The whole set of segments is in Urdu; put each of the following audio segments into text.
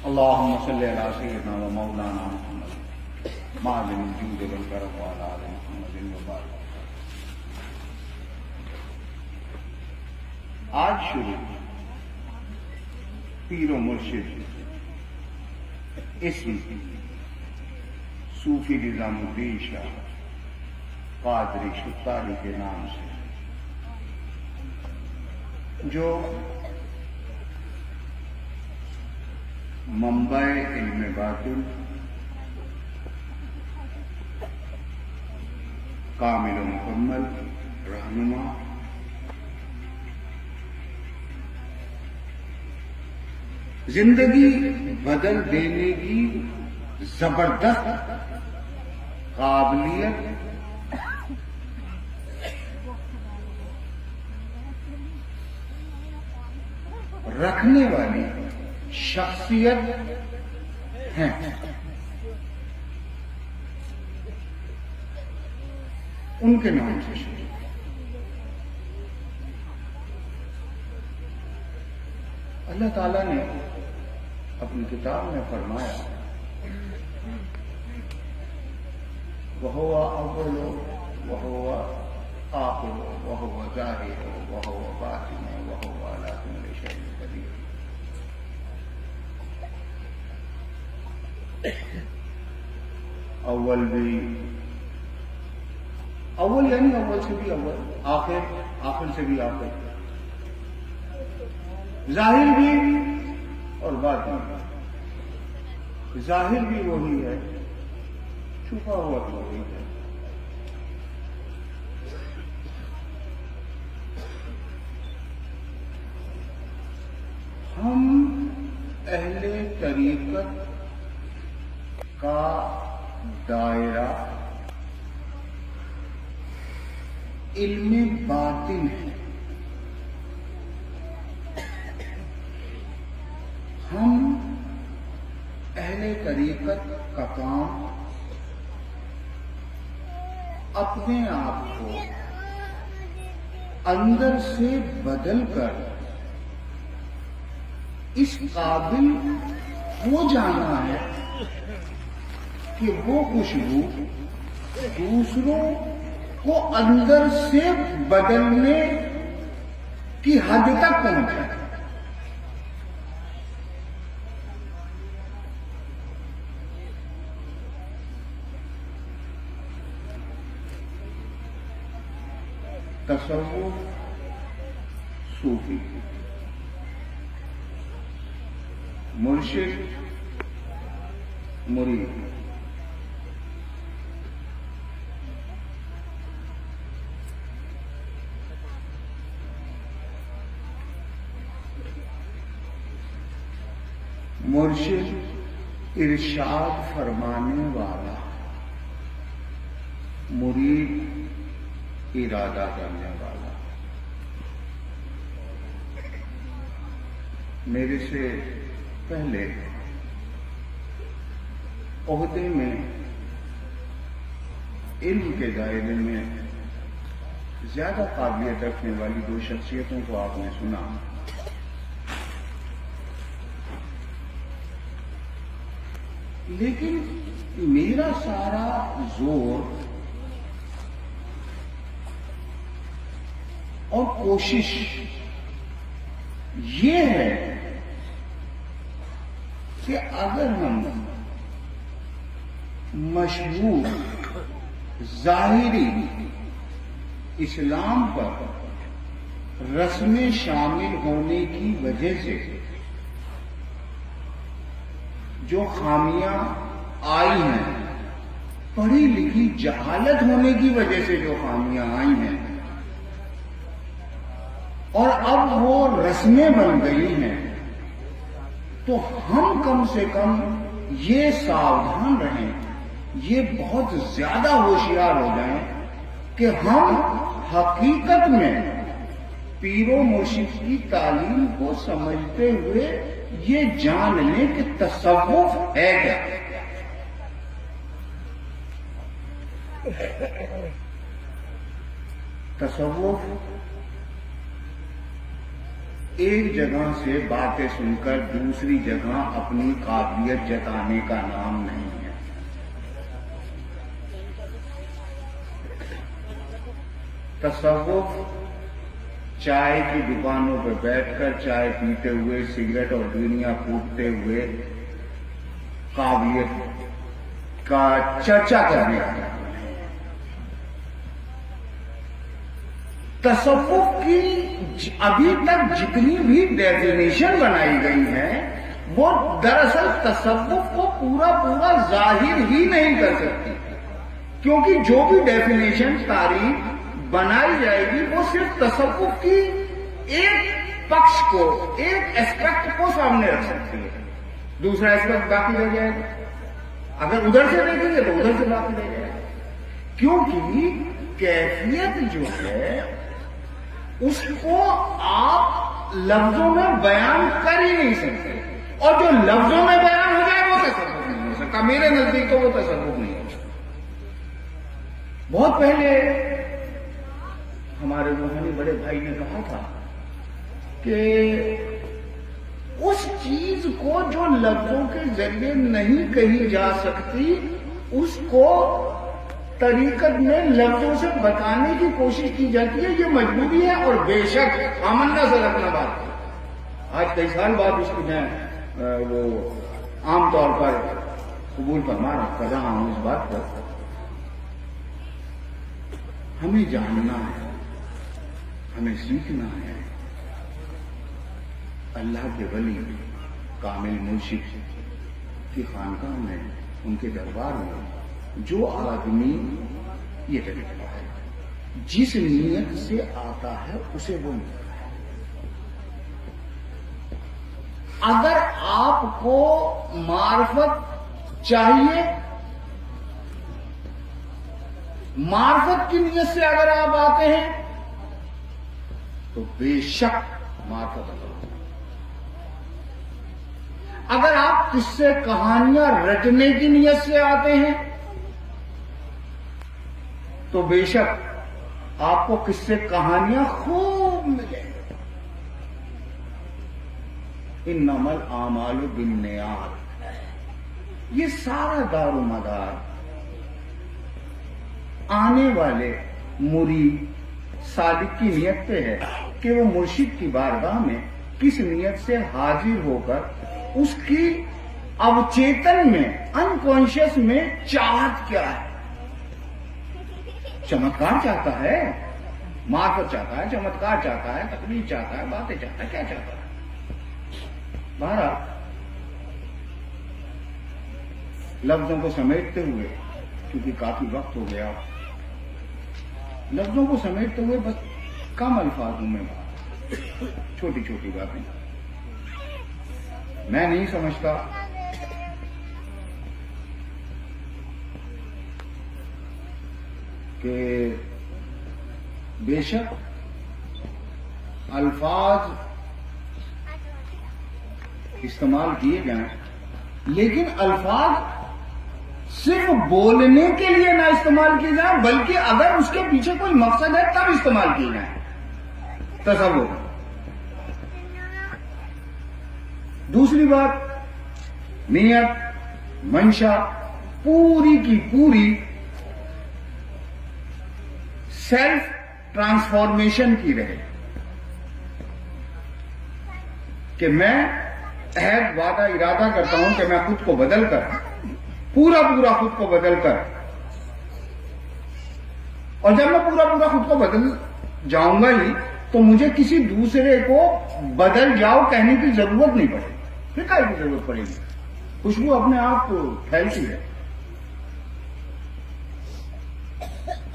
اللهم صل على سيدنا ومولانا محمد معدن الجود والكرم وعلى آل محمد وبارك. آج شروع پیر و مرشد اسم صوفی نظام الدین شاہ قادری شتاری کے نام سے، جو منبع علم باطن، کامل و مکمل رہنما، زندگی بدل دینے کی زبردست قابلیت رکھنے والی شخصیت ہیں. ان کے نام سے شروع. اللہ تعالیٰ نے اپنی کتاب میں فرمایا وَهُوَ أَوَّلُ وَهُوَ آخِرُ وَهُوَ ظَاهِرُ وَهُوَ بَاطِنُ وَهُوَ عَلَى كُلِّ شَيْءٍ قَدِيرٌ. اول بھی اول یعنی اول سے بھی اول، آخر سے بھی آخر، ظاہر بھی اور باطن بھی. ظاہر بھی وہی ہے، چھپا ہوا بھی وہی ہے. ہم اہل طریقت کا دائرہ علم باطن ہے. ہم اہل طریقت کا کام اپنے آپ کو اندر سے بدل کر اس قابل ہو جانا ہے کہ وہ خوشبو دوسروں کو اندر سے بدلنے کی حد تک پہنچے. تصوف صوفی، مرشد مرید. مرشد ارشاد فرمانے والا، مرید ارادہ کرنے والا. میرے سے پہلے عہدے میں علم کے دائرے میں زیادہ قابلیت رکھنے والی دو شخصیتوں کو آپ نے سنا. لیکن میرا سارا زور اور کوشش یہ ہے کہ اگر ہم مشہور ظاہری اسلام پر رسمیں شامل ہونے کی وجہ سے جو خامیاں آئی ہیں، پڑھی لکھی جہالت ہونے کی وجہ سے جو خامیاں آئی ہیں، اور اب وہ رسمیں بن گئی ہیں، تو ہم کم سے کم یہ ساودھان رہیں، یہ بہت زیادہ ہوشیار ہو جائیں کہ ہم حقیقت میں پیر و مرشد کی تعلیم کو سمجھتے ہوئے یہ جان لیں کہ تصوف ہے کیا. تصوف ایک جگہ سے باتیں سن کر دوسری جگہ اپنی قابلیت جتانے کا نام نہیں ہے۔ تصوف چائے کی دکانوں پہ بیٹھ کر چائے پیتے ہوئے، سگریٹ اور بینیاں پھونکتے ہوئے قابلیت کا چرچا کرنے کا نام ہے۔ تصوف کی ابھی تک جتنی بھی ڈیفینیشن بنائی گئی ہے وہ دراصل تصوف کو پورا ظاہر ہی نہیں کر سکتی، کیونکہ جو بھی ڈیفینیشن تاریخ بنائی جائے گی وہ صرف تصوف کی ایک پکش کو، ایک ایسپیکٹ کو سامنے رکھ سکتی ہے، دوسرا ایسپیکٹ باقی رہ جائے گا۔ اگر ادھر سے دیکھیں گے تو ادھر سے باقی رہ جائے گا، کیونکہ کیفیت جو ہے اس کو آپ لفظوں میں بیان کر ہی نہیں سکتے، اور جو لفظوں میں بیان ہو جائے وہ تصوف نہیں ہو سکتا۔ میرے نزدیک تو وہ تصوف نہیں ہو سکتا۔ بہت پہلے ہمارے روحانی بڑے بھائی نے کہا تھا کہ اس چیز کو جو لفظوں کے ذریعے نہیں کہی جا سکتی اس کو طریقت میں لفظوں سے بتانے کی کوشش کی جاتی ہے، یہ مجبوری ہے۔ اور بے شک آمنہ سے رکھنا بات، آج کئی سال بعد اس کو میں وہ عام طور پر قبول کر رہا ہوں اس بات کو۔ ہمیں جاننا ہے، ہمیں سیکھنا ہے۔ اللہ کے ولی کامل مرشد کی خانقاہ میں، ان کے دربار میں جو آدمی یہ طریقہ ہے، جس نیت سے آتا ہے اسے وہ ملتا ہے۔ اگر آپ کو معرفت چاہیے، معرفت کی نیت سے اگر آپ آتے ہیں تو بے شک معرفت عطا ہوگی۔ اگر آپ قصے کہانیاں رٹنے کی نیت سے آتے ہیں تو بے شک آپ کو قصے کہانیاں خوب ملیں گے۔ انما الاعمال بالنیات، یہ سارا دار و مدار آنے والے مرید سالک کی نیت پہ ہے کہ وہ مرشد کی بارگاہ میں کس نیت سے حاضر ہو کر اس کی اوچیتن میں، انکانشیس میں چاہت کیا ہے۔ چمتکار چاہتا ہے، معرفت چاہتا ہے، چمتکار چاہتا ہے، تقریر چاہتا ہے، باتیں چاہتا ہے، کیا چاہتا ہے؟ بہرحال لفظوں کو سمیٹتے ہوئے، کیونکہ کافی وقت ہو گیا، لفظوں کو سمیٹتے ہوئے بس کم الفاظوں میں بات، چھوٹی چھوٹی باتیں۔ میں نہیں سمجھتا کہ بے شک الفاظ استعمال کیے جائیں، لیکن الفاظ صرف بولنے کے لیے نہ استعمال کیے جائیں، بلکہ اگر اس کے پیچھے کوئی مقصد ہے تب استعمال کیے جائیں۔ تصور۔ دوسری بات، نیت، منشا پوری کی پوری سیلف ٹرانسفارمیشن کی رہے، کہ میں عہد وعدہ ارادہ کرتا ہوں کہ میں خود کو بدل کر، پورا خود کو بدل کر، اور جب میں پورا خود کو بدل جاؤں گا ہی تو مجھے کسی دوسرے کو بدل جاؤ کہنے کی ضرورت نہیں پڑے گی۔ پھر کیا کی ضرورت پڑے گی؟ خوشبو اپنے آپ پھیلتی ہے۔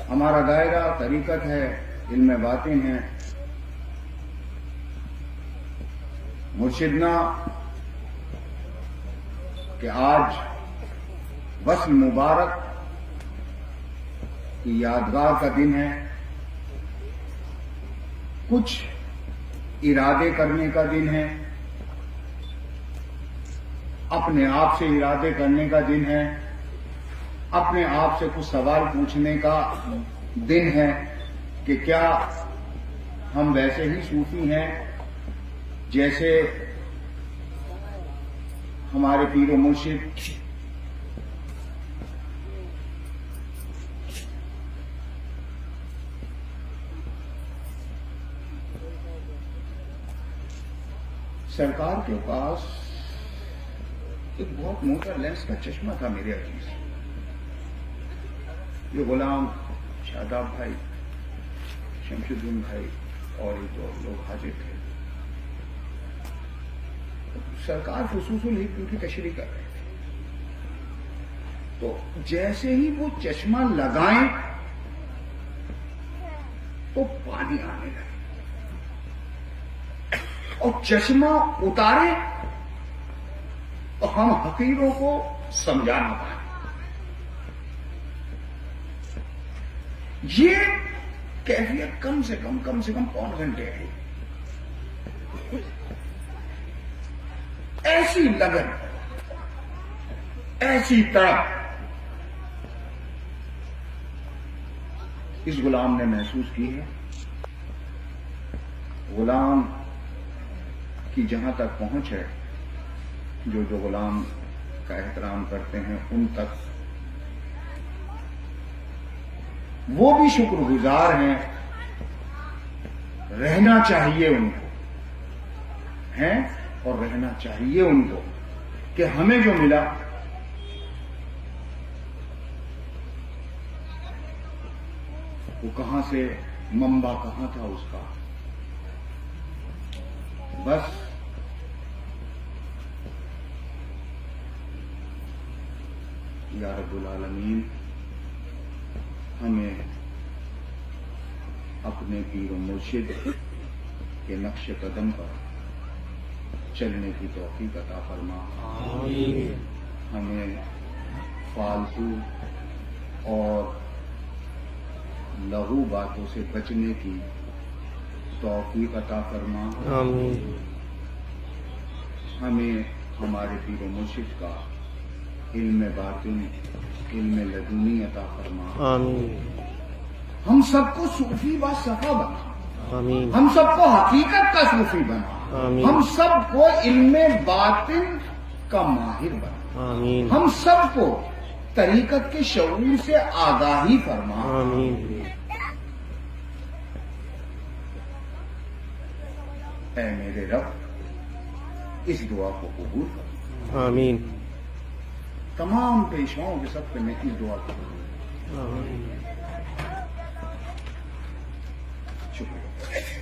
ہمارا دائرہ طریقت ہے، علم باطن ہیں، مرشدنا کہ آج وصل مبارک کی یادگار کا دن ہے، کچھ ارادے کرنے کا دن ہے، اپنے آپ سے ارادے کرنے کا دن ہے، اپنے آپ سے کچھ سوال پوچھنے کا دن ہے کہ کیا ہم ویسے ہی صوفی ہیں جیسے ہمارے پیر و مرشد سرکار کے پاس ایک بہت موٹا لینس کا چشمہ تھا میرے عزیز. یہ غلام شاداب بھائی، شمس الدین بھائی اور ایک دو لوگ حاضر تھے. سرکار خصوصاً ہی ان کی تشریح کر رہے تھے. تو جیسے ہی وہ چشمہ لگائیں تو پانی آنے لگے اور چشمہ اتارے تو ہم حقیروں کو سمجھا نہ پائیں. یہ کیفیت کم سے کم پون گھنٹے ہے. ایسی لگن، ایسی تڑپ اس غلام نے محسوس کی ہے. غلام کی جہاں تک پہنچ ہے، جو غلام کا احترام کرتے ہیں ان تک وہ بھی شکر گزار ہیں. رہنا چاہیے ان کو، ہیں اور رہنا چاہیے ان کو کہ ہمیں جو ملا وہ کہاں سے، منبع کہاں تھا اس کا. بس یا رب العالمین ہمیں اپنے پیر و مرشد کے نقش قدم پر چلنے کی توفیق عطا فرما. ہمیں فالتو اور لغو باتوں سے بچنے کی توفیق عطا فرما. ہمیں ہمارے پیر و مرشد کا علم باطن، علم لدنی عطا فرما. ہم سب کو صوفی با صفا بنا. ہم سب کو حقیقت کا صوفی بنا. ہم سب کو علم باطن کا ماہر بنا. ہم سب کو طریقت کے شعور سے آگاہی فرما. اے میرے رب اس دعا کو قبول کر. آمین. تمام پیشواؤں کے سب میں اس دعا کو قبول. شکریہ.